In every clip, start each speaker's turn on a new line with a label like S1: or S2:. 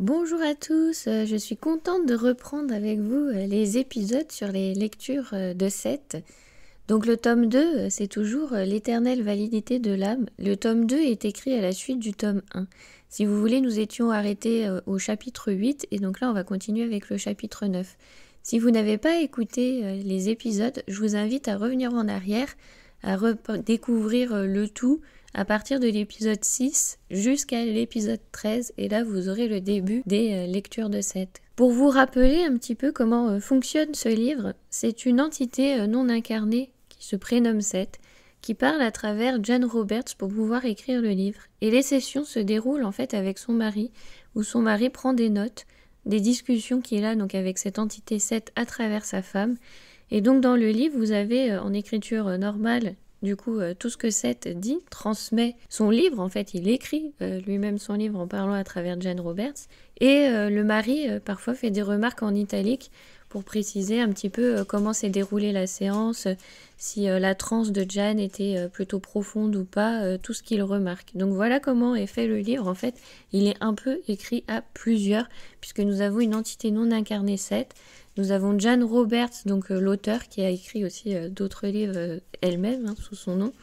S1: Bonjour à tous, je suis contente de reprendre avec vous les épisodes sur les lectures de Seth. Donc le tome 2, c'est toujours l'éternelle validité de l'âme. Le tome 2 est écrit à la suite du tome 1. Si vous voulez, nous étions arrêtés au chapitre 8 et donc là on va continuer avec le chapitre 9. Si vous n'avez pas écouté les épisodes, je vous invite à revenir en arrière, à découvrir le tout à partir de l'épisode 6 jusqu'à l'épisode 13 et là vous aurez le début des lectures de Seth. Pour vous rappeler un petit peu comment fonctionne ce livre, c'est une entité non incarnée qui se prénomme Seth, qui parle à travers Jane Roberts pour pouvoir écrire le livre. Et les sessions se déroulent en fait avec son mari, où son mari prend des notes, des discussions qu'il a donc avec cette entité Seth à travers sa femme. Et donc dans le livre, vous avez en écriture normale, du coup, tout ce que Seth dit, transmet son livre, en fait, il écrit lui-même son livre en parlant à travers Jane Roberts. Et le mari, parfois, fait des remarques en italique pour préciser un petit peu comment s'est déroulée la séance, si la transe de Jane était plutôt profonde ou pas, tout ce qu'il remarque. Donc voilà comment est fait le livre. En fait, il est un peu écrit à plusieurs, puisque nous avons une entité non incarnée Seth. Nous avons Jane Roberts, donc l'auteur, qui a écrit aussi d'autres livres elle-même, sous son nom.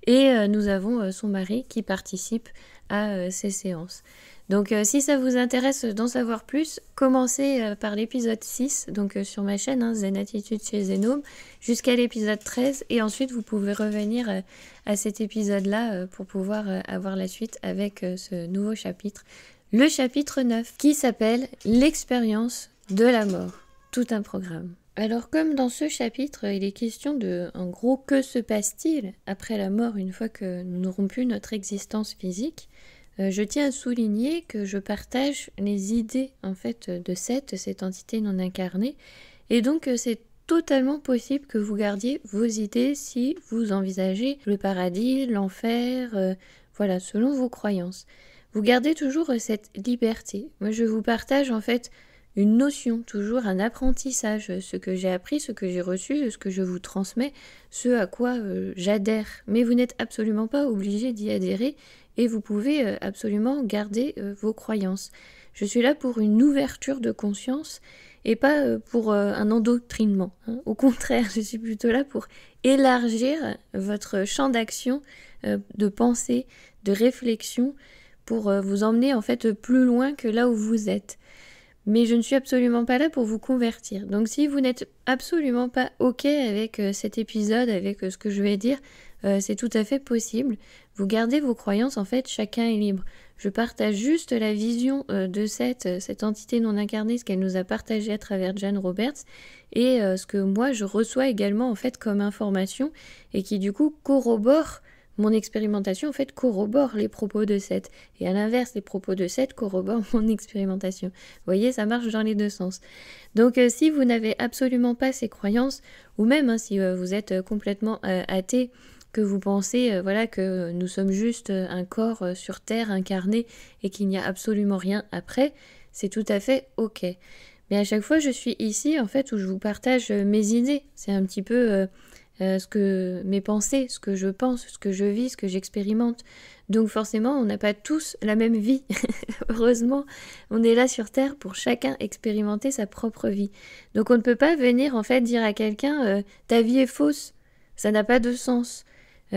S1: Et nous avons son mari qui participe à ces séances. Donc si ça vous intéresse d'en savoir plus, commencez par l'épisode 6, donc sur ma chaîne, Zen Attitude chez Zenome, jusqu'à l'épisode 13. Et ensuite, vous pouvez revenir à cet épisode-là pour pouvoir avoir la suite avec ce nouveau chapitre. Le chapitre 9, qui s'appelle « L'expérience de la mort ». Tout un programme. Alors comme dans ce chapitre, il est question de, en gros, que se passe-t-il après la mort une fois que nous n'aurons plus notre existence physique, je tiens à souligner que je partage les idées en fait de cette entité non incarnée, et donc c'est totalement possible que vous gardiez vos idées si vous envisagez le paradis, l'enfer, voilà, selon vos croyances. Vous gardez toujours cette liberté. Moi je vous partage en fait une notion, toujours un apprentissage, ce que j'ai appris, ce que j'ai reçu, ce que je vous transmets, ce à quoi j'adhère. Mais vous n'êtes absolument pas obligé d'y adhérer et vous pouvez absolument garder vos croyances. Je suis là pour une ouverture de conscience et pas pour un endoctrinement. Au contraire, je suis plutôt là pour élargir votre champ d'action, de pensée, de réflexion, pour vous emmener en fait plus loin que là où vous êtes. Mais je ne suis absolument pas là pour vous convertir. Donc si vous n'êtes absolument pas OK avec cet épisode, avec ce que je vais dire, c'est tout à fait possible. Vous gardez vos croyances, en fait, chacun est libre. Je partage juste la vision de cette entité non incarnée, ce qu'elle nous a partagé à travers Jane Roberts, et ce que moi je reçois également en fait comme information, et qui du coup corrobore mon expérimentation, en fait, corrobore les propos de Seth. Et à l'inverse, les propos de Seth corroborent mon expérimentation. Vous voyez, ça marche dans les deux sens. Donc, si vous n'avez absolument pas ces croyances, ou même si vous êtes complètement athée, que vous pensez voilà, que nous sommes juste un corps sur Terre incarné et qu'il n'y a absolument rien après, c'est tout à fait OK. Mais à chaque fois, je suis ici, en fait, où je vous partage mes idées. C'est un petit peu mes pensées, ce que je pense, ce que je vis, ce que j'expérimente. Donc forcément, on n'a pas tous la même vie. Heureusement, on est là sur Terre pour chacun expérimenter sa propre vie. Donc on ne peut pas venir en fait dire à quelqu'un ta vie est fausse, ça n'a pas de sens.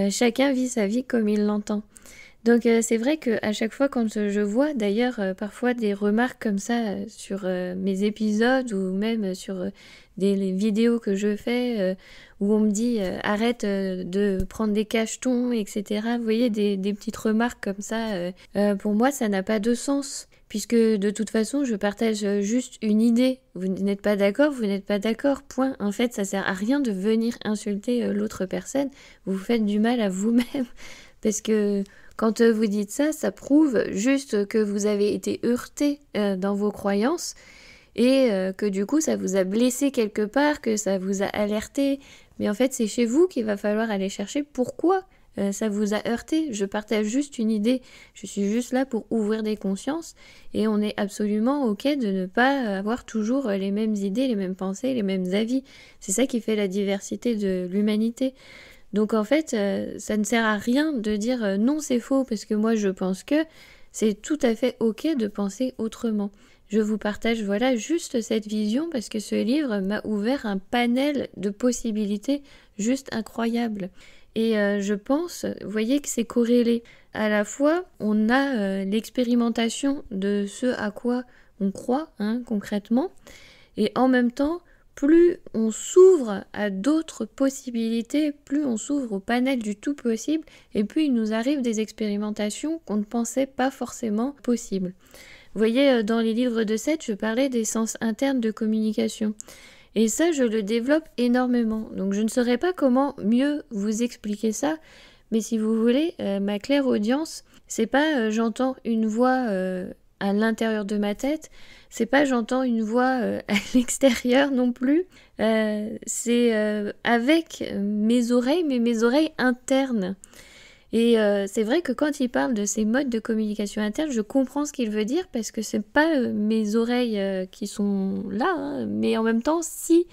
S1: Chacun vit sa vie comme il l'entend. Donc c'est vrai qu'à chaque fois quand je vois d'ailleurs parfois des remarques comme ça sur mes épisodes ou même sur des vidéos que je fais où on me dit arrête de prendre des cachetons, etc. Vous voyez des petites remarques comme ça. Pour moi ça n'a pas de sens. Puisque de toute façon, je partage juste une idée. Vous n'êtes pas d'accord, vous n'êtes pas d'accord, point. En fait, ça sert à rien de venir insulter l'autre personne. Vous vous faites du mal à vous-même. Parce que quand vous dites ça, ça prouve juste que vous avez été heurté dans vos croyances et que du coup, ça vous a blessé quelque part, que ça vous a alerté. Mais en fait, c'est chez vous qu'il va falloir aller chercher pourquoi ça vous a heurté. Je partage juste une idée. Je suis juste là pour ouvrir des consciences et on est absolument OK de ne pas avoir toujours les mêmes idées, les mêmes pensées, les mêmes avis. C'est ça qui fait la diversité de l'humanité. Donc en fait, ça ne sert à rien de dire non c'est faux parce que moi je pense que C'est tout à fait ok de penser autrement. Je vous partage juste cette vision parce que ce livre m'a ouvert un panel de possibilités juste incroyable. Et je pense, vous voyez que c'est corrélé. À la fois, on a l'expérimentation de ce à quoi on croit concrètement, et en même temps, plus on s'ouvre à d'autres possibilités, plus on s'ouvre au panel du tout possible, et plus il nous arrive des expérimentations qu'on ne pensait pas forcément possibles. Vous voyez, dans les livres de Seth, je parlais des sens internes de communication. Et ça, je le développe énormément. Donc, je ne saurais pas comment mieux vous expliquer ça, mais si vous voulez, ma claire audience, c'est pas j'entends une voix à l'intérieur de ma tête, c'est pas j'entends une voix à l'extérieur non plus, c'est avec mes oreilles, mais mes oreilles internes. Et c'est vrai que quand il parle de ces modes de communication interne, je comprends ce qu'il veut dire parce que c'est pas mes oreilles qui sont là, mais en même temps, si.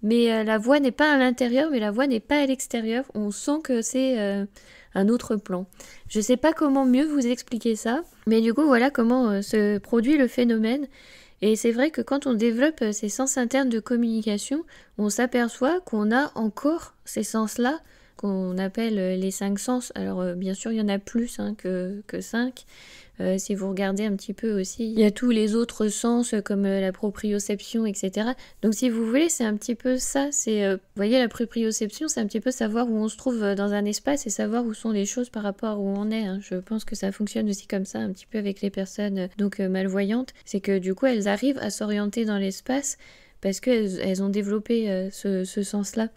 S1: Mais la voix n'est pas à l'intérieur, mais la voix n'est pas à l'extérieur. On sent que c'est un autre plan. Je sais pas comment mieux vous expliquer ça, mais du coup, voilà comment se produit le phénomène. Et c'est vrai que quand on développe ces sens internes de communication, on s'aperçoit qu'on a encore ces sens-là, qu'on appelle les 5 sens. Alors bien sûr, il y en a plus que 5. Si vous regardez un petit peu aussi, il y a tous les autres sens comme la proprioception, etc. Donc si vous voulez, c'est un petit peu ça. C'est, vous voyez, la proprioception, c'est un petit peu savoir où on se trouve dans un espace et savoir où sont les choses par rapport à où on est. Je pense que ça fonctionne aussi comme ça, un petit peu avec les personnes malvoyantes. C'est que du coup, elles arrivent à s'orienter dans l'espace parce qu'elles ont développé ce sens-là.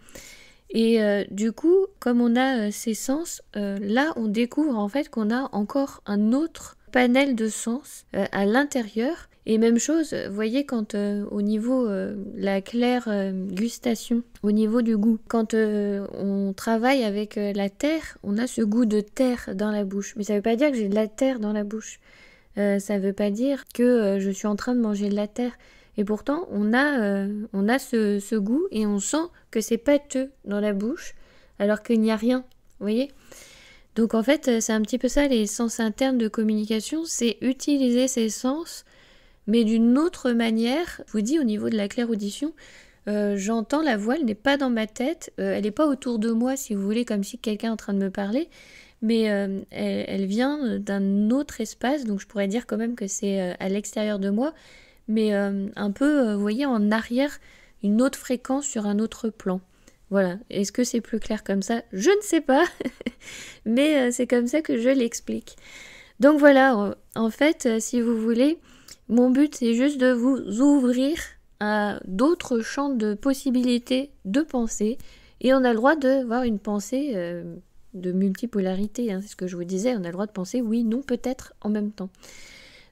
S1: Et du coup, comme on a ces sens, là on découvre en fait qu'on a encore un autre panel de sens à l'intérieur. Et même chose, vous voyez, quand au niveau la claire gustation, au niveau du goût, quand on travaille avec la terre, on a ce goût de terre dans la bouche. Mais ça ne veut pas dire que j'ai de la terre dans la bouche. Ça ne veut pas dire que je suis en train de manger de la terre. Et pourtant, on a ce goût et on sent que c'est pâteux dans la bouche, alors qu'il n'y a rien, vous voyez ? Donc en fait, c'est un petit peu ça, les sens internes de communication, c'est utiliser ces sens, mais d'une autre manière. Je vous dis, au niveau de la claire-audition, j'entends la voix, elle n'est pas dans ma tête, elle n'est pas autour de moi, si vous voulez, comme si quelqu'un est en train de me parler, mais elle vient d'un autre espace, donc je pourrais dire quand même que c'est à l'extérieur de moi, mais un peu, vous voyez, en arrière, une autre fréquence sur un autre plan. Voilà. Est-ce que c'est plus clair comme ça ? Je ne sais pas, mais c'est comme ça que je l'explique. Donc voilà, en fait, si vous voulez, mon but, c'est juste de vous ouvrir à d'autres champs de possibilités de pensée, et on a le droit de voir une pensée de multipolarité, c'est ce que je vous disais, on a le droit de penser oui, non, peut-être en même temps.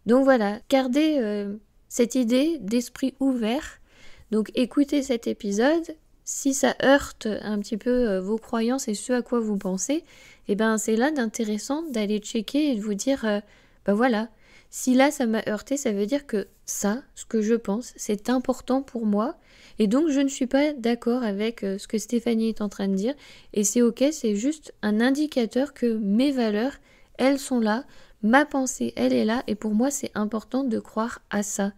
S1: Donc voilà, gardez cette idée d'esprit ouvert. Donc écoutez cet épisode. Si ça heurte un petit peu vos croyances et ce à quoi vous pensez, eh ben c'est là d'intéressant d'aller checker et de vous dire, voilà, si là ça m'a heurté, ça veut dire que ça, ce que je pense, c'est important pour moi. Et donc je ne suis pas d'accord avec ce que Stéphanie est en train de dire. Et c'est ok, c'est juste un indicateur que mes valeurs, elles sont là. Ma pensée, elle est là, et pour moi, c'est important de croire à ça.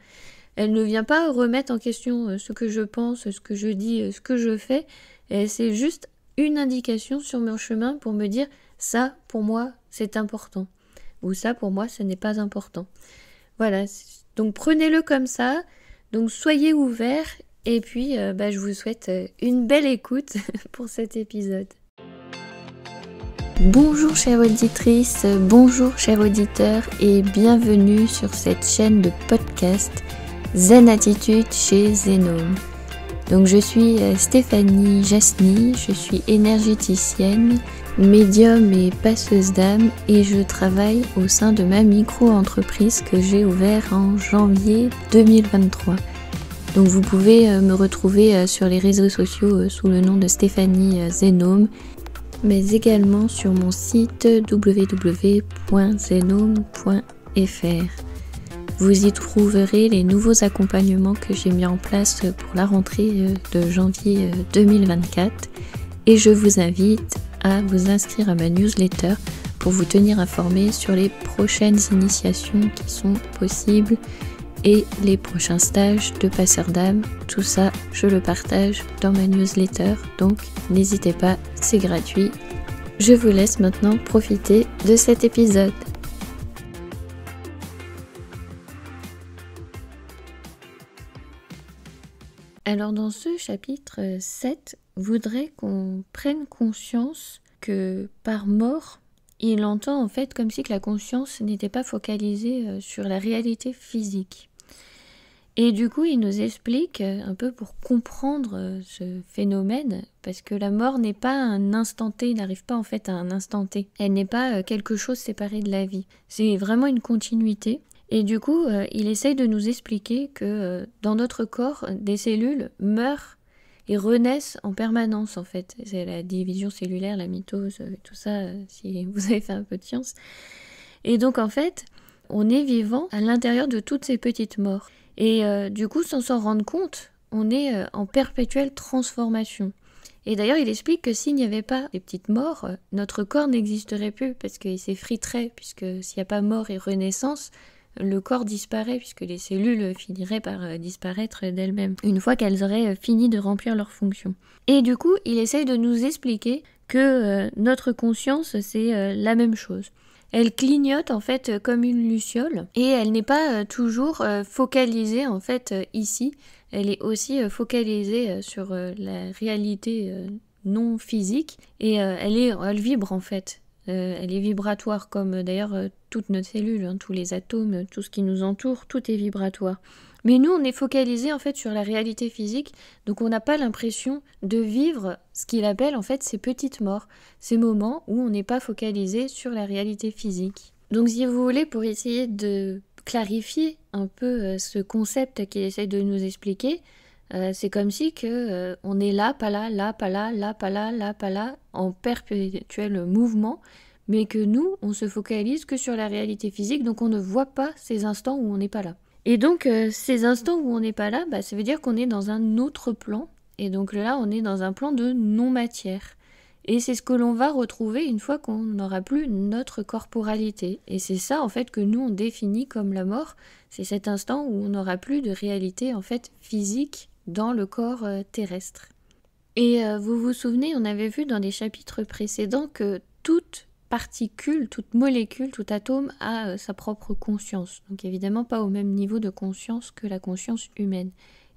S1: Elle ne vient pas remettre en question ce que je pense, ce que je dis, ce que je fais. C'est juste une indication sur mon chemin pour me dire ça, pour moi, c'est important. Ou ça, pour moi, ce n'est pas important. Voilà, donc prenez-le comme ça. Donc soyez ouverts. Et puis, je vous souhaite une belle écoute pour cet épisode. Bonjour chère auditrice, bonjour chers auditeurs et bienvenue sur cette chaîne de podcast Zen Attitude chez Zenome. Donc je suis Stéphanie Jasny, je suis énergéticienne, médium et passeuse d'âme et je travaille au sein de ma micro-entreprise que j'ai ouverte en janvier 2023. Donc vous pouvez me retrouver sur les réseaux sociaux sous le nom de Stéphanie Zenome, mais également sur mon site www.zenome.fr. Vous y trouverez les nouveaux accompagnements que j'ai mis en place pour la rentrée de janvier 2024 et je vous invite à vous inscrire à ma newsletter pour vous tenir informé sur les prochaines initiations qui sont possibles et les prochains stages de passeur d'âme. Tout ça, je le partage dans ma newsletter, donc n'hésitez pas, c'est gratuit. Je vous laisse maintenant profiter de cet épisode. Alors dans ce chapitre 7, voudrais qu'on prenne conscience que par mort, il entend en fait comme si que la conscience n'était pas focalisée sur la réalité physique. Et du coup, il nous explique un peu pour comprendre ce phénomène, parce que la mort n'est pas un instant T, n'arrive pas en fait à un instant T. Elle n'est pas quelque chose séparé de la vie. C'est vraiment une continuité. Et du coup, il essaye de nous expliquer que dans notre corps, des cellules meurent et renaissent en permanence en fait. C'est la division cellulaire, la mitose, tout ça, si vous avez fait un peu de science. Et donc en fait, on est vivant à l'intérieur de toutes ces petites morts. Et du coup, sans s'en rendre compte, on est en perpétuelle transformation. Et d'ailleurs, il explique que s'il n'y avait pas des petites morts, notre corps n'existerait plus parce qu'il s'effriterait, puisque s'il n'y a pas mort et renaissance, le corps disparaît, puisque les cellules finiraient par disparaître d'elles-mêmes, une fois qu'elles auraient fini de remplir leur fonction. Et du coup, il essaye de nous expliquer que notre conscience, c'est la même chose. Elle clignote en fait comme une luciole et elle n'est pas toujours focalisée en fait ici. Elle est aussi focalisée sur la réalité non physique et elle vibre en fait. Elle est vibratoire comme d'ailleurs toutes nos cellules, hein, tous les atomes, tout ce qui nous entoure, tout est vibratoire. Mais nous, on est focalisé en fait sur la réalité physique, donc on n'a pas l'impression de vivre ce qu'il appelle en fait ces petites morts, ces moments où on n'est pas focalisé sur la réalité physique. Donc si vous voulez, pour essayer de clarifier un peu ce concept qu'il essaye de nous expliquer, c'est comme si on est là, pas là, là, pas là, là, pas là, là, pas là, en perpétuel mouvement, mais que nous, on se focalise que sur la réalité physique, donc on ne voit pas ces instants où on n'est pas là. Et donc, ces instants où on n'est pas là, ça veut dire qu'on est dans un autre plan. Et donc là, on est dans un plan de non-matière. Et c'est ce que l'on va retrouver une fois qu'on n'aura plus notre corporalité. Et c'est ça, en fait, que nous, on définit comme la mort. C'est cet instant où on n'aura plus de réalité, en fait, physique dans le corps terrestre. Et vous vous souvenez, on avait vu dans des chapitres précédents que toute particule, toute molécule, tout atome a sa propre conscience. Donc évidemment pas au même niveau de conscience que la conscience humaine.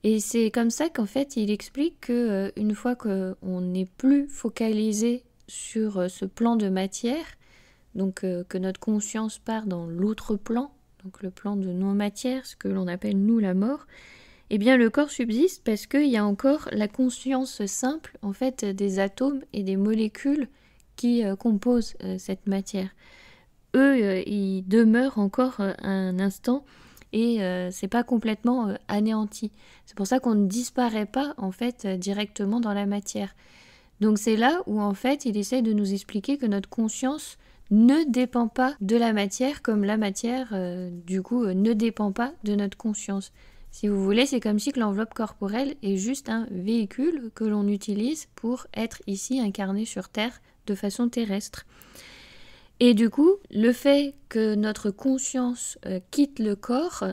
S1: Et c'est comme ça qu'en fait il explique que une fois qu'on n'est plus focalisé sur ce plan de matière, donc que notre conscience part dans l'autre plan, donc le plan de non-matière, ce que l'on appelle nous la mort, eh bien le corps subsiste parce qu'il y a encore la conscience simple en fait des atomes et des molécules qui composent cette matière. Eux, ils demeurent encore un instant et c'est pas complètement anéanti. C'est pour ça qu'on ne disparaît pas en fait directement dans la matière. Donc c'est là où en fait il essaye de nous expliquer que notre conscience ne dépend pas de la matière comme la matière du coup ne dépend pas de notre conscience. Si vous voulez, c'est comme si que l'enveloppe corporelle est juste un véhicule que l'on utilise pour être ici incarné sur Terre de façon terrestre. Et du coup, le fait que notre conscience quitte le corps,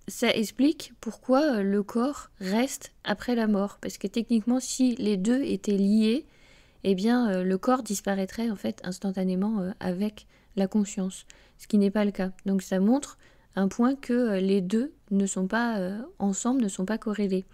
S1: ça explique pourquoi le corps reste après la mort. Parce que techniquement, si les deux étaient liés, eh bien le corps disparaîtrait en fait instantanément avec la conscience, ce qui n'est pas le cas. Donc ça montre un point que les deux ne sont pas ensemble, ne sont pas corrélés.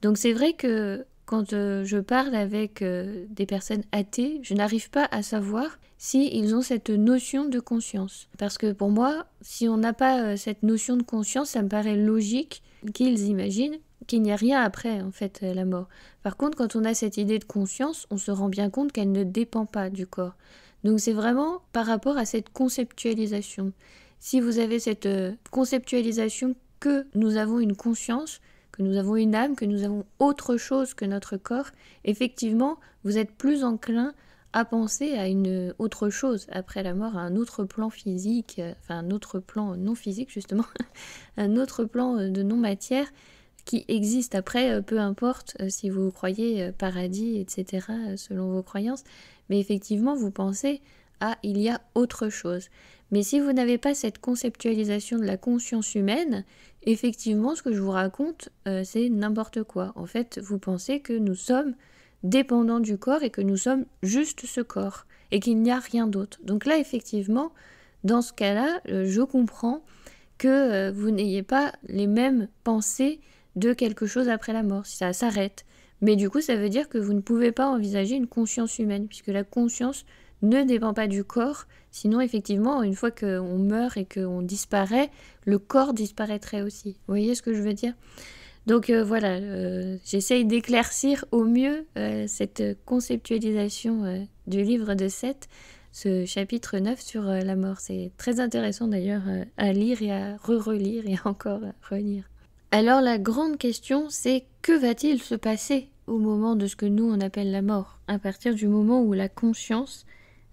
S1: Donc c'est vrai que quand je parle avec des personnes athées, je n'arrive pas à savoir s'ils ont cette notion de conscience. Parce que pour moi, si on n'a pas cette notion de conscience, ça me paraît logique qu'ils imaginent qu'il n'y a rien après, en fait, la mort. Par contre, quand on a cette idée de conscience, on se rend bien compte qu'elle ne dépend pas du corps. Donc c'est vraiment par rapport à cette conceptualisation. Si vous avez cette conceptualisation que nous avons une conscience, que nous avons une âme, que nous avons autre chose que notre corps, effectivement, vous êtes plus enclin à penser à une autre chose après la mort, à un autre plan physique, enfin un autre plan non physique justement, un autre plan de non-matière qui existe après, peu importe si vous croyez paradis, etc., selon vos croyances, mais effectivement vous pensez à il y a autre chose. Mais si vous n'avez pas cette conceptualisation de la conscience humaine, effectivement, ce que je vous raconte, c'est n'importe quoi. En fait, vous pensez que nous sommes dépendants du corps et que nous sommes juste ce corps et qu'il n'y a rien d'autre. Donc là, effectivement, dans ce cas-là, je comprends que vous n'ayez pas les mêmes pensées de quelque chose après la mort, si ça s'arrête. Mais du coup, ça veut dire que vous ne pouvez pas envisager une conscience humaine, puisque la conscience ne dépend pas du corps, sinon effectivement, une fois qu'on meurt et qu'on disparaît, le corps disparaîtrait aussi. Vous voyez ce que je veux dire ? Donc voilà, j'essaye d'éclaircir au mieux cette conceptualisation du livre de Seth, ce chapitre 9 sur la mort. C'est très intéressant d'ailleurs à lire et à relire et encore relire. Alors la grande question, c'est que va-t-il se passer au moment de ce que nous on appelle la mort, à partir du moment où la conscience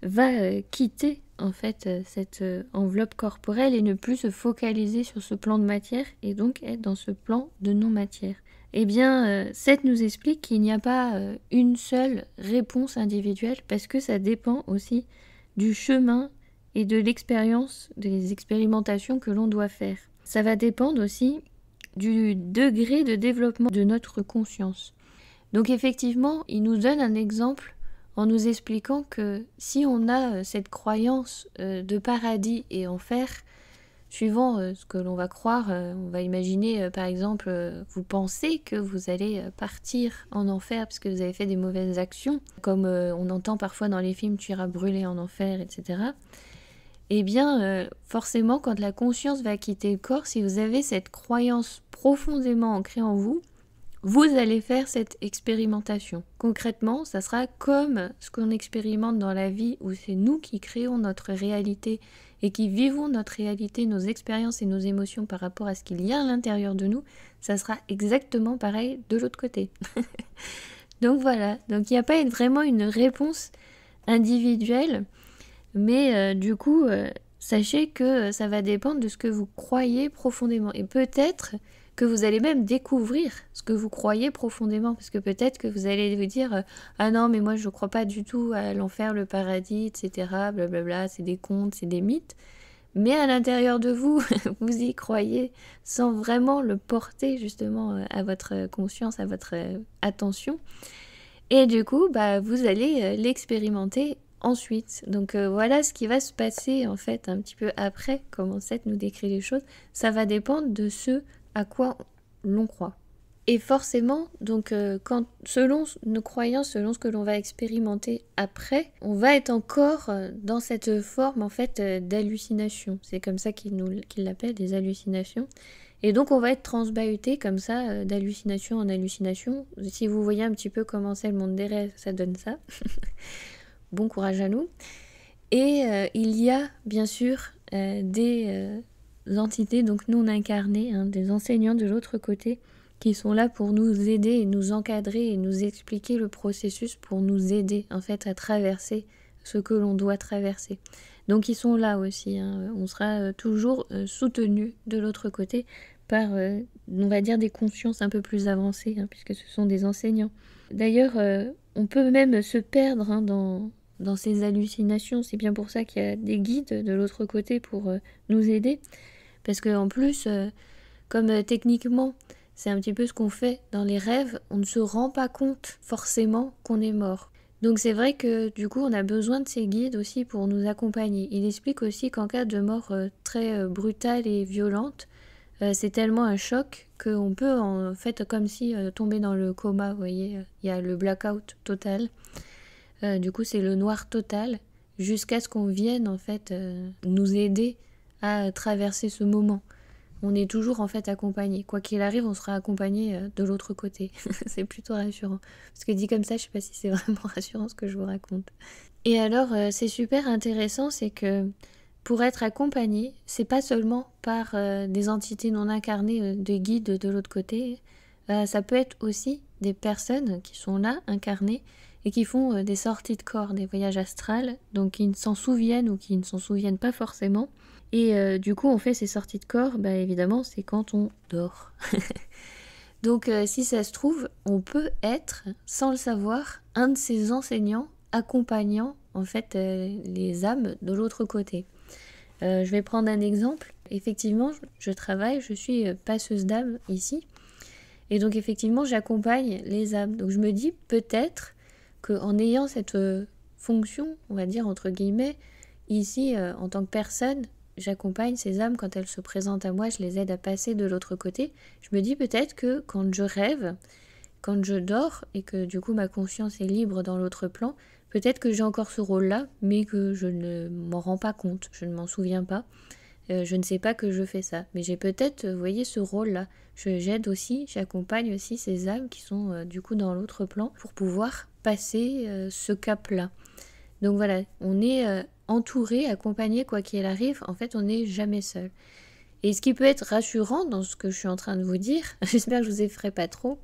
S1: va quitter en fait cette enveloppe corporelle et ne plus se focaliser sur ce plan de matière et donc être dans ce plan de non-matière. Eh bien, Seth nous explique qu'il n'y a pas une seule réponse individuelle parce que ça dépend aussi du chemin et de l'expérience, des expérimentations que l'on doit faire. Ça va dépendre aussi du degré de développement de notre conscience. Donc effectivement, il nous donne un exemple en nous expliquant que si on a cette croyance de paradis et enfer, suivant ce que l'on va croire, on va imaginer par exemple, vous pensez que vous allez partir en enfer parce que vous avez fait des mauvaises actions, comme on entend parfois dans les films, tu iras brûler en enfer, etc. Eh bien, forcément, quand la conscience va quitter le corps, si vous avez cette croyance profondément ancrée en vous, vous allez faire cette expérimentation. Concrètement, ça sera comme ce qu'on expérimente dans la vie où c'est nous qui créons notre réalité et qui vivons notre réalité, nos expériences et nos émotions par rapport à ce qu'il y a à l'intérieur de nous, ça sera exactement pareil de l'autre côté. Donc voilà, donc il n'y a pas vraiment une réponse individuelle, mais du coup, sachez que ça va dépendre de ce que vous croyez profondément. Et peut-être que vous allez même découvrir ce que vous croyez profondément, parce que peut-être que vous allez vous dire ah non mais moi je ne crois pas du tout à l'enfer, le paradis, etc. Blablabla, c'est des contes, c'est des mythes. Mais à l'intérieur de vous, vous y croyez sans vraiment le porter justement à votre conscience, à votre attention. Et du coup, vous allez l'expérimenter ensuite. Donc voilà ce qui va se passer en fait un petit peu après, comment Seth nous décrit les choses. Ça va dépendre de ce à quoi l'on croit. Et forcément, donc selon nos croyances, selon ce que l'on va expérimenter après, on va être encore dans cette forme en fait d'hallucination. C'est comme ça qu'il l'appelle, des hallucinations. Et donc on va être transbahuté comme ça, d'hallucination en hallucination. Si vous voyez un petit peu comment c'est le monde des rêves, ça donne ça. Bon courage à nous. Et il y a bien sûr des entités, donc non incarnées, des enseignants de l'autre côté, qui sont là pour nous aider et nous encadrer et nous expliquer le processus pour nous aider en fait à traverser ce que l'on doit traverser. Donc ils sont là aussi, on sera toujours soutenu de l'autre côté par, on va dire, des consciences un peu plus avancées, puisque ce sont des enseignants. D'ailleurs, on peut même se perdre dans ces hallucinations, c'est bien pour ça qu'il y a des guides de l'autre côté pour nous aider, parce qu'en plus, comme techniquement, c'est un petit peu ce qu'on fait dans les rêves, on ne se rend pas compte forcément qu'on est mort. Donc c'est vrai que du coup on a besoin de ces guides aussi pour nous accompagner. Il explique aussi qu'en cas de mort très brutale et violente, c'est tellement un choc qu'on peut en fait comme si tomber dans le coma, vous voyez, il y a le blackout total. Du coup c'est le noir total jusqu'à ce qu'on vienne en fait nous aider à traverser ce moment. On est toujours en fait accompagné. Quoi qu'il arrive, on sera accompagné de l'autre côté. C'est plutôt rassurant. Parce que dit comme ça, je sais pas si c'est vraiment rassurant ce que je vous raconte. Et alors, c'est super intéressant, c'est que pour être accompagné, c'est pas seulement par des entités non incarnées, des guides de l'autre côté. Ça peut être aussi des personnes qui sont là, incarnées, et qui font des sorties de corps, des voyages astrals, donc qui s'en souviennent ou qui ne s'en souviennent pas forcément. Et du coup, on fait ces sorties de corps, évidemment, c'est quand on dort. Donc, si ça se trouve, on peut être, sans le savoir, un de ces enseignants accompagnant en fait les âmes de l'autre côté. Je vais prendre un exemple. Effectivement, je travaille, je suis passeuse d'âmes ici. Et donc effectivement, j'accompagne les âmes. Donc je me dis peut-être qu'en ayant cette fonction, on va dire entre guillemets, ici en tant que personne, j'accompagne ces âmes quand elles se présentent à moi, je les aide à passer de l'autre côté. Je me dis peut-être que quand je rêve, quand je dors et que du coup ma conscience est libre dans l'autre plan, peut-être que j'ai encore ce rôle-là, mais que je ne m'en rends pas compte, je ne m'en souviens pas. Je ne sais pas que je fais ça, mais j'ai peut-être, vous voyez, ce rôle-là. J'aide aussi, j'accompagne aussi ces âmes qui sont du coup dans l'autre plan pour pouvoir passer ce cap-là. Donc voilà, on est entouré, accompagné quoi qu'il arrive, en fait on n'est jamais seul. Et ce qui peut être rassurant dans ce que je suis en train de vous dire, j'espère que je vous effraie pas trop,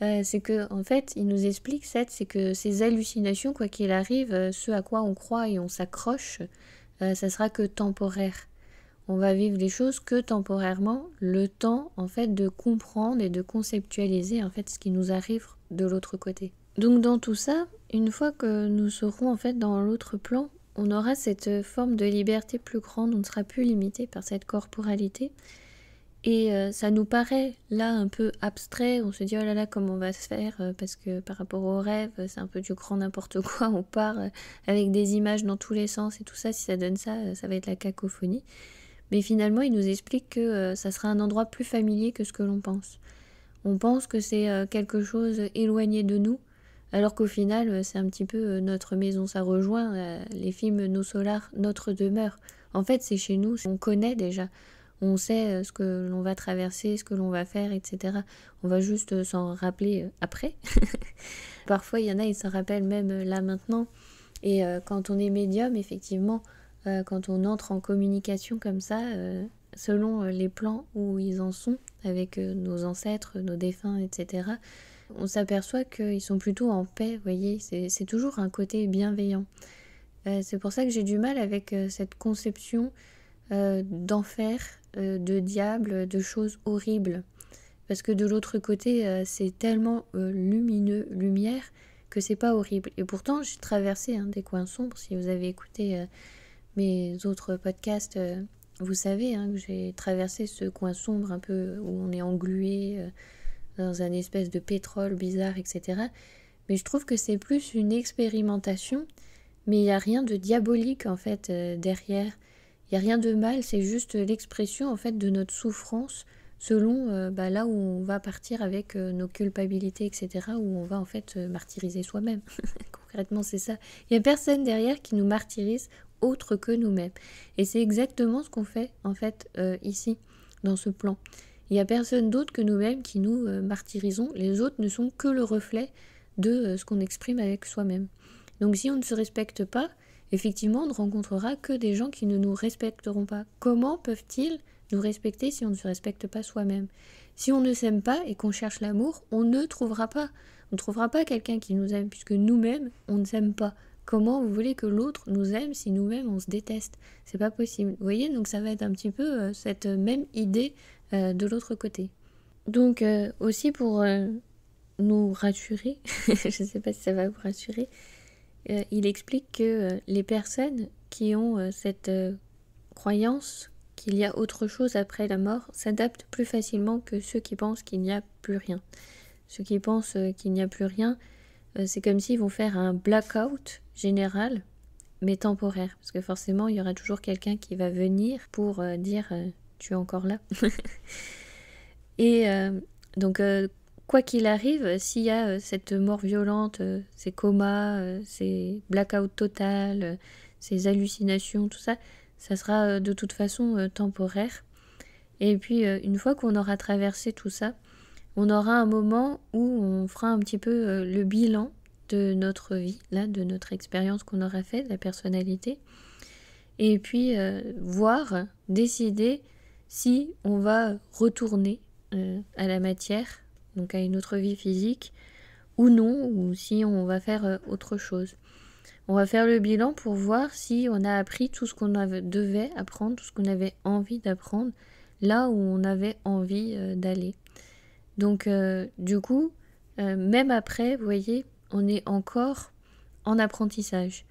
S1: c'est que en fait il nous explique c'est que ces hallucinations, quoi qu'il arrive, ce à quoi on croit et on s'accroche, ça sera que temporaire. On va vivre les choses que temporairement, le temps en fait de comprendre et de conceptualiser en fait ce qui nous arrive de l'autre côté. Donc dans tout ça, une fois que nous serons en fait dans l'autre plan, on aura cette forme de liberté plus grande, on ne sera plus limité par cette corporalité. Et ça nous paraît là un peu abstrait, on se dit oh là là comment on va se faire parce que par rapport au rêve c'est un peu du grand n'importe quoi, on part avec des images dans tous les sens et tout ça, si ça donne ça, ça va être la cacophonie. Mais finalement, il nous explique que ça sera un endroit plus familier que ce que l'on pense. On pense que c'est quelque chose éloigné de nous, alors qu'au final, c'est un petit peu notre maison. Ça rejoint les films Nos Solars, notre demeure. En fait, c'est chez nous, on connaît déjà. On sait ce que l'on va traverser, ce que l'on va faire, etc. On va juste s'en rappeler après. Parfois, il y en a, ils s'en rappellent même là maintenant. Et quand on est médium, effectivement, quand on entre en communication comme ça, selon les plans où ils en sont, avec nos ancêtres, nos défunts, etc., on s'aperçoit qu'ils sont plutôt en paix, vous voyez, c'est toujours un côté bienveillant. C'est pour ça que j'ai du mal avec cette conception d'enfer, de diable, de choses horribles. Parce que de l'autre côté, c'est tellement lumineux, lumière, que c'est pas horrible. Et pourtant, j'ai traversé des coins sombres, si vous avez écouté mes autres podcasts, vous savez que j'ai traversé ce coin sombre un peu où on est englué dans un espèce de pétrole bizarre, etc. Mais je trouve que c'est plus une expérimentation, mais il n'y a rien de diabolique en fait derrière. Il n'y a rien de mal, c'est juste l'expression en fait de notre souffrance selon là où on va partir avec nos culpabilités, etc. Où on va en fait martyriser soi-même. Concrètement, c'est ça. Il n'y a personne derrière qui nous martyrise autre que nous-mêmes. Et c'est exactement ce qu'on fait en fait ici, dans ce plan. Il n'y a personne d'autre que nous-mêmes qui nous martyrisons. Les autres ne sont que le reflet de ce qu'on exprime avec soi-même. Donc si on ne se respecte pas, effectivement, on ne rencontrera que des gens qui ne nous respecteront pas. Comment peuvent-ils nous respecter si on ne se respecte pas soi-même? Si on ne s'aime pas et qu'on cherche l'amour, on ne trouvera pas. On ne trouvera pas quelqu'un qui nous aime, puisque nous-mêmes, on ne s'aime pas. Comment vous voulez que l'autre nous aime si nous-mêmes on se déteste? C'est pas possible. Vous voyez, donc ça va être un petit peu cette même idée de l'autre côté. Donc aussi pour nous rassurer, je ne sais pas si ça va vous rassurer, il explique que les personnes qui ont cette croyance qu'il y a autre chose après la mort s'adaptent plus facilement que ceux qui pensent qu'il n'y a plus rien. Ceux qui pensent qu'il n'y a plus rien, c'est comme s'ils vont faire un blackout général, mais temporaire. Parce que forcément, il y aura toujours quelqu'un qui va venir pour dire tu es encore là. Et donc, quoi qu'il arrive, s'il y a cette mort violente, ces comas, ces blackouts total, ces hallucinations, tout ça, ça sera de toute façon temporaire. Et puis, une fois qu'on aura traversé tout ça, on aura un moment où on fera un petit peu le bilan de notre vie, là, de notre expérience qu'on aura faite, de la personnalité. Et puis, voir, décider si on va retourner à la matière, donc à une autre vie physique, ou non, ou si on va faire autre chose. On va faire le bilan pour voir si on a appris tout ce qu'on devait apprendre, tout ce qu'on avait envie d'apprendre, là où on avait envie d'aller. Donc du coup, même après, vous voyez, on est encore en apprentissage.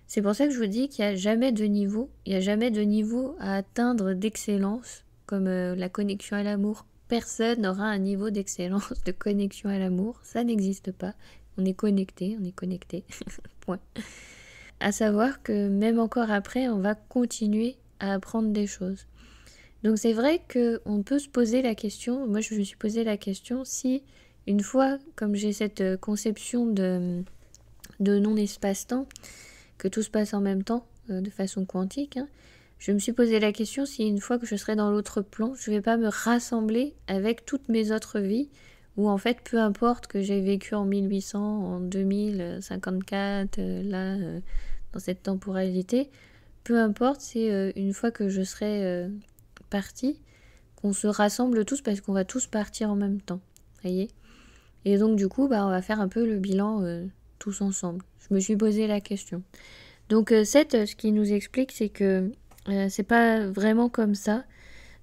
S1: C'est pour ça que je vous dis qu'il n'y a jamais de niveau, il n'y a jamais de niveau à atteindre d'excellence, comme la connexion à l'amour. Personne n'aura un niveau d'excellence de connexion à l'amour, ça n'existe pas. On est connecté, point. À savoir que même encore après, on va continuer à apprendre des choses. Donc c'est vrai qu'on peut se poser la question, moi je me suis posé la question, si une fois, comme j'ai cette conception de non-espace-temps, que tout se passe en même temps, de façon quantique, je me suis posé la question si une fois que je serai dans l'autre plan, je ne vais pas me rassembler avec toutes mes autres vies, où en fait, peu importe que j'ai vécu en 1800, en 2054, dans cette temporalité, peu importe, c'est une fois que je serai partie, qu'on se rassemble tous parce qu'on va tous partir en même temps, voyez. Et donc du coup, on va faire un peu le bilan tous ensemble. Je me suis posé la question. Donc ce qui nous explique, c'est que c'est pas vraiment comme ça.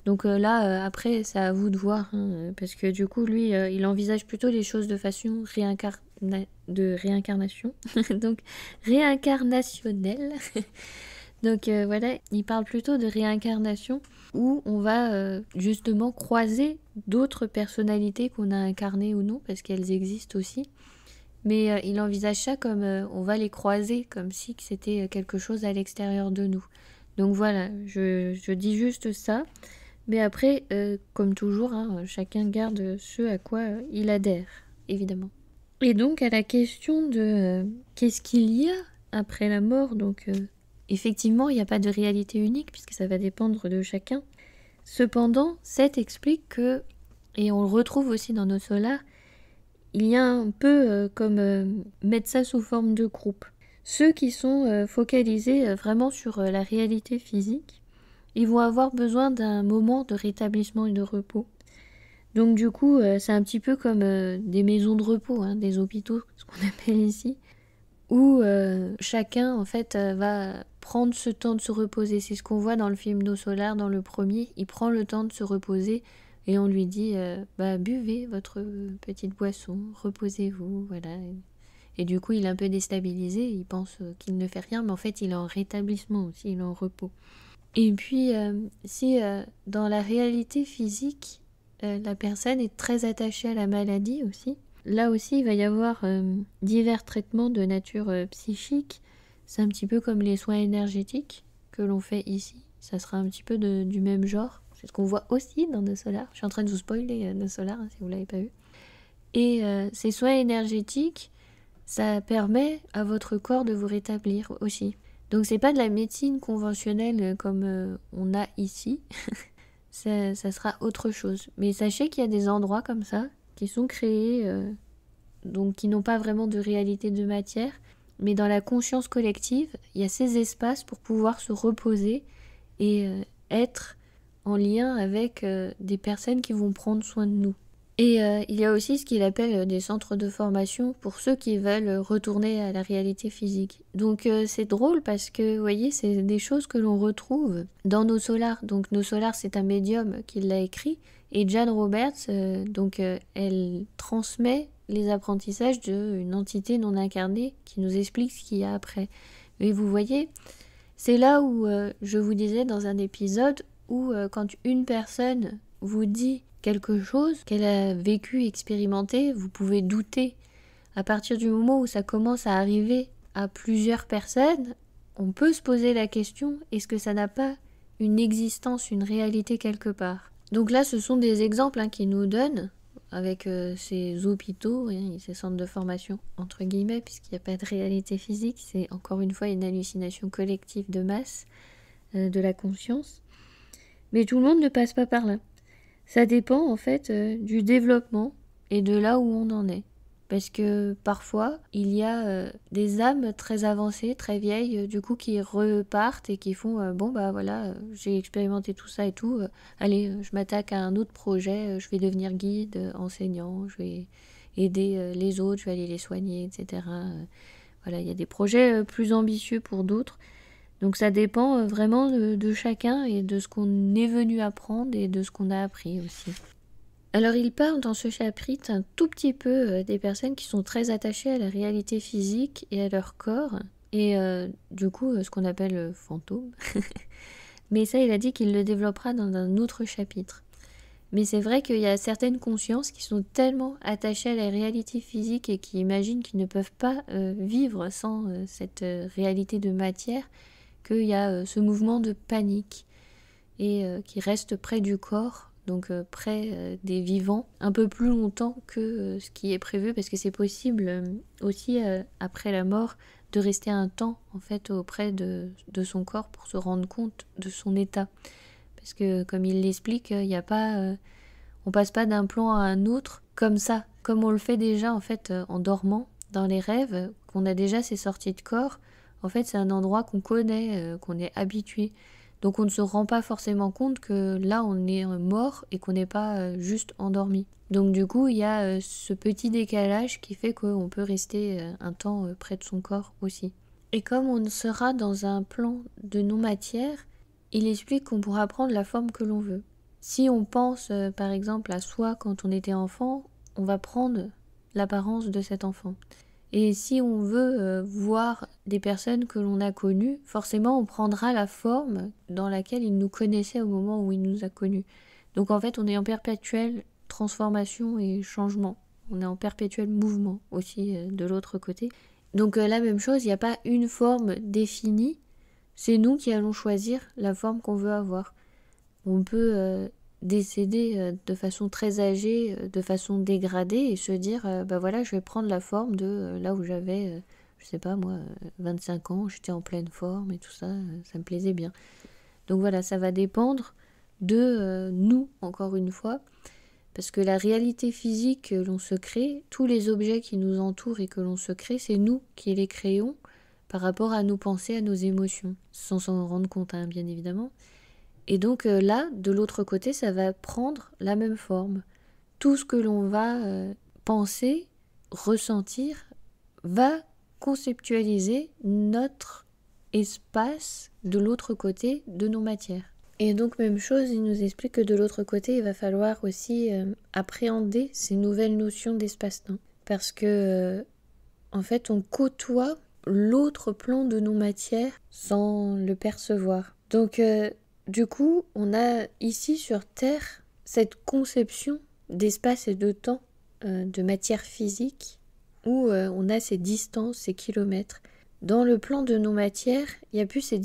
S1: Donc là, après, c'est à vous de voir, parce que du coup, lui, il envisage plutôt les choses de façon réincarnation, donc réincarnationnelle. Donc voilà, il parle plutôt de réincarnation, où on va justement croiser d'autres personnalités qu'on a incarnées ou non, parce qu'elles existent aussi. Mais il envisage ça comme on va les croiser, comme si c'était quelque chose à l'extérieur de nous. Donc voilà, je dis juste ça. Mais après, comme toujours, chacun garde ce à quoi il adhère, évidemment. Et donc à la question de qu'est-ce qu'il y a après la mort, donc effectivement, il n'y a pas de réalité unique, puisque ça va dépendre de chacun. Cependant, Seth explique que, et on le retrouve aussi dans nos solars, il y a un peu comme mettre ça sous forme de groupe. Ceux qui sont focalisés vraiment sur la réalité physique, ils vont avoir besoin d'un moment de rétablissement et de repos. Donc du coup, c'est un petit peu comme des maisons de repos, des hôpitaux, ce qu'on appelle ici, où chacun en fait va prendre ce temps de se reposer. C'est ce qu'on voit dans le film Nos Solars, dans le premier. Il prend le temps de se reposer et on lui dit buvez votre petite boisson, reposez-vous, voilà. Et du coup, il est un peu déstabilisé, il pense qu'il ne fait rien, mais en fait, il est en rétablissement aussi, il est en repos. Et puis, si dans la réalité physique, la personne est très attachée à la maladie aussi, là aussi, il va y avoir divers traitements de nature psychique. C'est un petit peu comme les soins énergétiques que l'on fait ici. Ça sera un petit peu du même genre. C'est ce qu'on voit aussi dans Nos Solars. Je suis en train de vous spoiler Nos Solars, si vous ne l'avez pas vu. Et ces soins énergétiques, ça permet à votre corps de vous rétablir aussi. Donc c'est pas de la médecine conventionnelle comme on a ici. ça sera autre chose. Mais sachez qu'il y a des endroits comme ça qui sont créés, donc qui n'ont pas vraiment de réalité de matière, mais dans la conscience collective, il y a ces espaces pour pouvoir se reposer et être en lien avec des personnes qui vont prendre soin de nous. Et il y a aussi ce qu'il appelle des centres de formation pour ceux qui veulent retourner à la réalité physique. Donc c'est drôle parce que, vous voyez, c'est des choses que l'on retrouve dans Nos Solars. Donc Nos Solars, c'est un médium qui l'a écrit. Et Jan Roberts, elle transmet les apprentissages d'une entité non incarnée qui nous explique ce qu'il y a après. Mais vous voyez, c'est là où je vous disais dans un épisode où quand une personne vous dit quelque chose qu'elle a vécu, expérimenté, vous pouvez douter. À partir du moment où ça commence à arriver à plusieurs personnes, on peut se poser la question, est-ce que ça n'a pas une existence, une réalité quelque part? Donc là, ce sont des exemples qu'ils nous donnent avec ces hôpitaux et ces centres de formation, entre guillemets, puisqu'il n'y a pas de réalité physique, c'est encore une fois une hallucination collective de masse de la conscience. Mais tout le monde ne passe pas par là. Ça dépend en fait du développement et de là où on en est. Parce que parfois, il y a des âmes très avancées, très vieilles, du coup, qui repartent et qui font bon, bah voilà, j'ai expérimenté tout ça et tout, allez, je m'attaque à un autre projet, je vais devenir guide, enseignant, je vais aider les autres, je vais aller les soigner, etc. Voilà, il y a des projets plus ambitieux pour d'autres. Donc ça dépend vraiment de chacun et de ce qu'on est venu apprendre et de ce qu'on a appris aussi. Alors il parle dans ce chapitre un tout petit peu des personnes qui sont très attachées à la réalité physique et à leur corps, et du coup ce qu'on appelle fantôme. Mais ça il a dit qu'il le développera dans un autre chapitre. Mais c'est vrai qu'il y a certaines consciences qui sont tellement attachées à la réalité physique et qui imaginent qu'ils ne peuvent pas vivre sans cette réalité de matière, qu'il y a ce mouvement de panique et qui reste près du corps, donc près des vivants, un peu plus longtemps que ce qui est prévu, parce que c'est possible aussi après la mort de rester un temps en fait auprès de son corps pour se rendre compte de son état. Parce que comme il l'explique, il n'y a pas, on passe pas d'un plan à un autre comme ça, comme on le fait déjà en fait en dormant dans les rêves, qu'on a déjà ces sorties de corps. En fait, c'est un endroit qu'on connaît, qu'on est habitué. Donc on ne se rend pas forcément compte que là on est mort et qu'on n'est pas juste endormi. Donc du coup il y a ce petit décalage qui fait qu'on peut rester un temps près de son corps aussi. Et comme on sera dans un plan de non-matière, il explique qu'on pourra prendre la forme que l'on veut. Si on pense par exemple à soi quand on était enfant, on va prendre l'apparence de cet enfant. Et si on veut voir des personnes que l'on a connues, forcément on prendra la forme dans laquelle il nous connaissait au moment où il nous a connus. Donc en fait on est en perpétuelle transformation et changement. On est en perpétuel mouvement aussi de l'autre côté. Donc la même chose, il n'y a pas une forme définie, c'est nous qui allons choisir la forme qu'on veut avoir. On peut décéder de façon très âgée, de façon dégradée et se dire bah voilà, je vais prendre la forme de là où j'avais je sais pas moi 25 ans, j'étais en pleine forme et tout ça, ça me plaisait bien. Donc voilà, ça va dépendre de nous encore une fois, parce que la réalité physique que l'on se crée, tous les objets qui nous entourent et que l'on se crée, c'est nous qui les créons par rapport à nos pensées, à nos émotions, sans s'en rendre compte hein, bien évidemment. Et donc là, de l'autre côté, ça va prendre la même forme. Tout ce que l'on va penser, ressentir, va conceptualiser notre espace de l'autre côté de nos matières. Et donc même chose, il nous explique que de l'autre côté, il va falloir aussi appréhender ces nouvelles notions d'espace-temps. Parce que, en fait, on côtoie l'autre plan de nos matières sans le percevoir. Donc du coup, on a ici sur Terre cette conception d'espace et de temps, de matière physique, où on a ces distances, ces kilomètres. Dans le plan de nos matières, il n'y a plus ces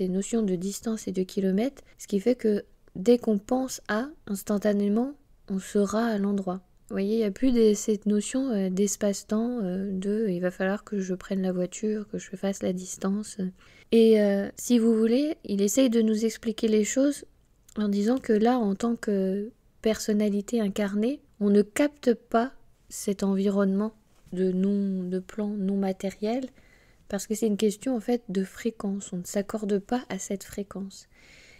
S1: notions de distance et de kilomètres, ce qui fait que dès qu'on pense à, instantanément, on sera à l'endroit. Vous voyez, il n'y a plus cette notion d'espace-temps, il va falloir que je prenne la voiture, que je fasse la distance. Et si vous voulez, il essaye de nous expliquer les choses en disant que là, en tant que personnalité incarnée, on ne capte pas cet environnement de plan non matériel, parce que c'est une question en fait de fréquence, on ne s'accorde pas à cette fréquence.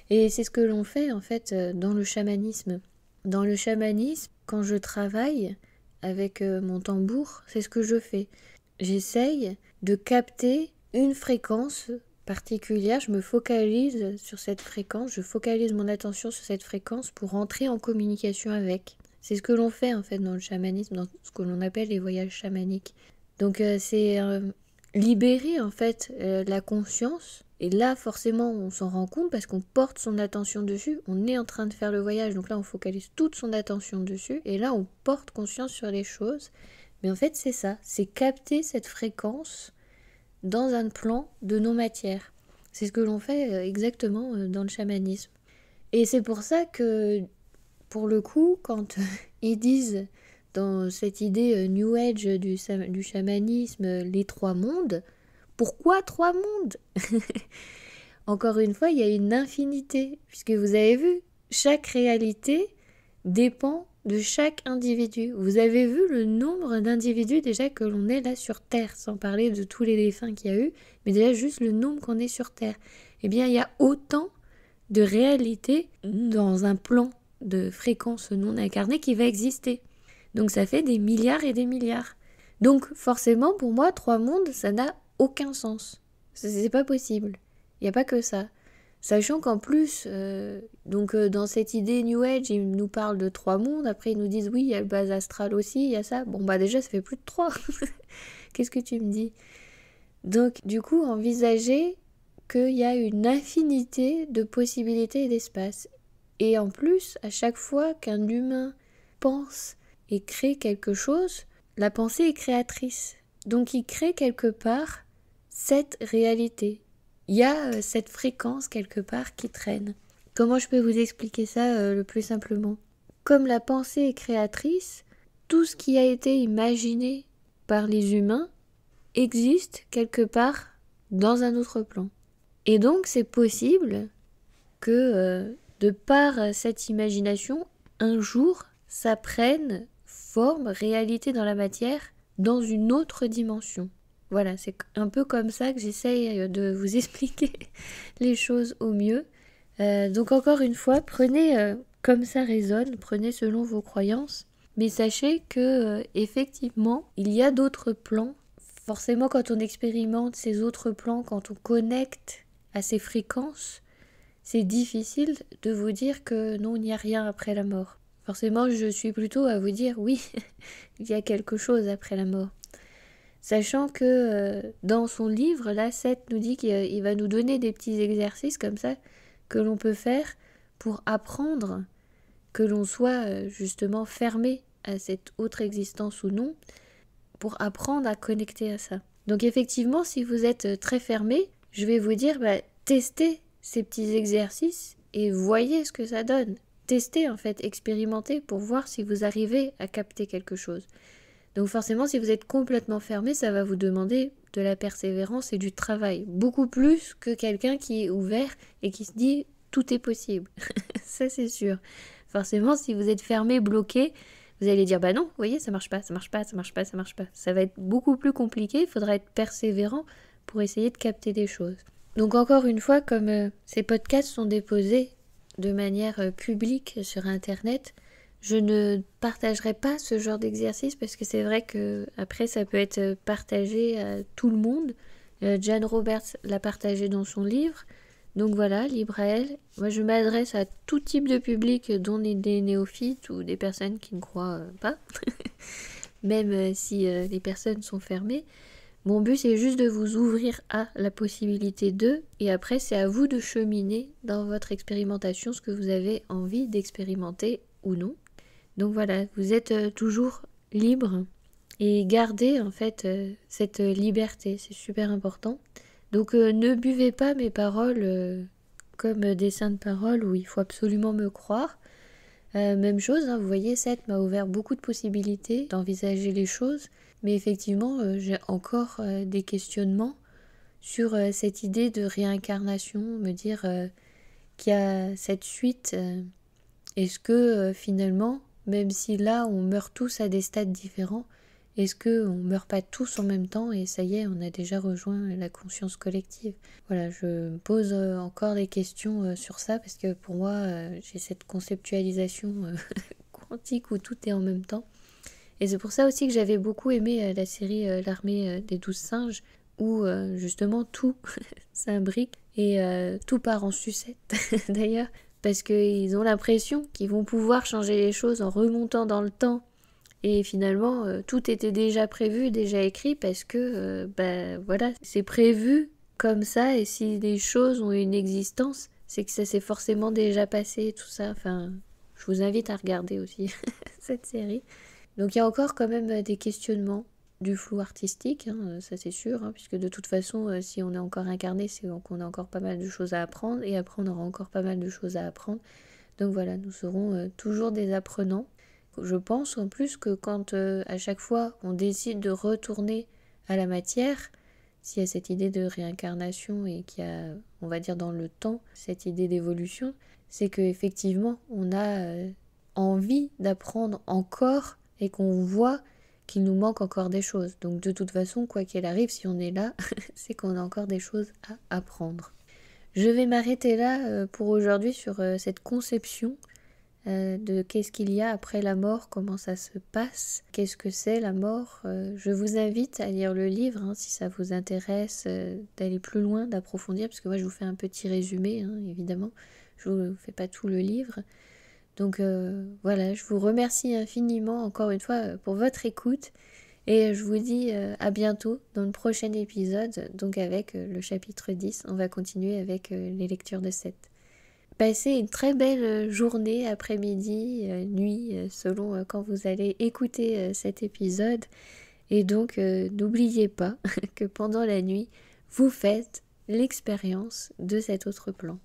S1: Et c'est ce que l'on fait en fait dans le chamanisme. Dans le chamanisme, quand je travaille avec mon tambour, c'est ce que je fais. J'essaye de capter une fréquence particulière, je me focalise sur cette fréquence, je focalise mon attention sur cette fréquence pour entrer en communication avec. C'est ce que l'on fait en fait dans le chamanisme, dans ce que l'on appelle les voyages chamaniques. Donc c'est libérer en fait la conscience. Et là forcément on s'en rend compte parce qu'on porte son attention dessus, on est en train de faire le voyage, donc là on focalise toute son attention dessus, et là on porte conscience sur les choses. Mais en fait c'est ça, c'est capter cette fréquence dans un plan de nos matières. C'est ce que l'on fait exactement dans le chamanisme. Et c'est pour ça que pour le coup, quand ils disent dans cette idée New Age du chamanisme les trois mondes, pourquoi trois mondes? Encore une fois, il y a une infinité, puisque vous avez vu, chaque réalité dépend de chaque individu. Vous avez vu le nombre d'individus déjà que l'on est là sur Terre, sans parler de tous les défunts qu'il y a eu, mais déjà juste le nombre qu'on est sur Terre. Eh bien, il y a autant de réalités dans un plan de fréquence non incarnée qui va exister. Donc ça fait des milliards et des milliards. Donc forcément, pour moi, trois mondes, ça n'a aucun sens. C'est pas possible. Il n'y a pas que ça. Sachant qu'en plus, dans cette idée New Age, ils nous parlent de 3 mondes, après ils nous disent oui, il y a le base astral aussi, il y a ça. Bon bah déjà ça fait plus de 3. Qu'est-ce que tu me dis? Donc du coup, envisager qu'il y a une infinité de possibilités et d'espaces. Et en plus, à chaque fois qu'un humain pense et crée quelque chose, la pensée est créatrice. Donc il crée quelque part cette réalité. Il y a cette fréquence quelque part qui traîne. Comment je peux vous expliquer ça le plus simplement? Comme la pensée est créatrice, tout ce qui a été imaginé par les humains existe quelque part dans un autre plan. Et donc c'est possible que de par cette imagination, un jour, ça prenne forme, réalité dans la matière, dans une autre dimension. Voilà, c'est un peu comme ça que j'essaye de vous expliquer les choses au mieux. Donc encore une fois, prenez comme ça résonne, prenez selon vos croyances, mais sachez que effectivement, il y a d'autres plans. Forcément, quand on expérimente ces autres plans, quand on connecte à ces fréquences, c'est difficile de vous dire que non, il n'y a rien après la mort. Forcément, je suis plutôt à vous dire oui, il y a quelque chose après la mort. Sachant que dans son livre, là, Seth nous dit qu'il va nous donner des petits exercices comme ça que l'on peut faire pour apprendre que l'on soit justement fermé à cette autre existence ou non, pour apprendre à connecter à ça. Donc effectivement, si vous êtes très fermé, je vais vous dire, testez ces petits exercices et voyez ce que ça donne. Testez en fait, expérimentez pour voir si vous arrivez à capter quelque chose. Donc forcément, si vous êtes complètement fermé, ça va vous demander de la persévérance et du travail. Beaucoup plus que quelqu'un qui est ouvert et qui se dit tout est possible. Ça c'est sûr. Forcément, si vous êtes fermé, bloqué, vous allez dire non, vous voyez, ça marche pas, ça marche pas, ça marche pas, ça marche pas. Ça va être beaucoup plus compliqué, il faudra être persévérant pour essayer de capter des choses. Donc encore une fois, comme ces podcasts sont déposés de manière publique sur Internet, je ne partagerai pas ce genre d'exercice parce que c'est vrai que après ça peut être partagé à tout le monde. Jan Roberts l'a partagé dans son livre. Donc voilà, libre à elle. Moi je m'adresse à tout type de public, dont des néophytes ou des personnes qui ne croient pas. Même si les personnes sont fermées. Mon but c'est juste de vous ouvrir à la possibilité de, et après c'est à vous de cheminer dans votre expérimentation ce que vous avez envie d'expérimenter ou non. Donc voilà, vous êtes toujours libre et gardez en fait cette liberté, c'est super important. Donc ne buvez pas mes paroles comme des saintes paroles où il faut absolument me croire. Même chose, vous voyez, Seth m'a ouvert beaucoup de possibilités d'envisager les choses, mais effectivement j'ai encore des questionnements sur cette idée de réincarnation, me dire qu'il y a cette suite. Est-ce que finalement, même si là on meurt tous à des stades différents, est-ce qu'on ne meurt pas tous en même temps et ça y est, on a déjà rejoint la conscience collective? Voilà, je me pose encore des questions sur ça parce que pour moi, j'ai cette conceptualisation quantique où tout est en même temps. Et c'est pour ça aussi que j'avais beaucoup aimé la série L'armée des 12 singes où justement tout s'imbrique et tout part en sucette d'ailleurs. Parce qu'ils ont l'impression qu'ils vont pouvoir changer les choses en remontant dans le temps. Et finalement, tout était déjà prévu, déjà écrit, parce que, voilà, c'est prévu comme ça, et si les choses ont une existence, c'est que ça s'est forcément déjà passé, tout ça. Enfin, je vous invite à regarder aussi cette série. Donc il y a encore quand même des questionnements, du flou artistique, ça c'est sûr, puisque de toute façon, si on est encore incarné, c'est qu'on a encore pas mal de choses à apprendre, et après on aura encore pas mal de choses à apprendre. Donc voilà, nous serons toujours des apprenants. Je pense en plus que quand à chaque fois on décide de retourner à la matière, s'il y a cette idée de réincarnation et qu'il y a, on va dire dans le temps, cette idée d'évolution, c'est qu'effectivement on a envie d'apprendre encore et qu'on voit qu'il nous manque encore des choses. Donc de toute façon, quoi qu'il arrive, si on est là, c'est qu'on a encore des choses à apprendre. Je vais m'arrêter là pour aujourd'hui sur cette conception de qu'est-ce qu'il y a après la mort, comment ça se passe, qu'est-ce que c'est la mort. Je vous invite à lire le livre hein, si ça vous intéresse, d'aller plus loin, d'approfondir, parce que moi je vous fais un petit résumé, hein, évidemment, je ne vous fais pas tout le livre. Donc voilà, je vous remercie infiniment encore une fois pour votre écoute et je vous dis à bientôt dans le prochain épisode, donc avec le chapitre 10, on va continuer avec les lectures de Seth. Passez une très belle journée, après-midi, nuit, selon quand vous allez écouter cet épisode. Et donc, n'oubliez pas que pendant la nuit, vous faites l'expérience de cet autre plan.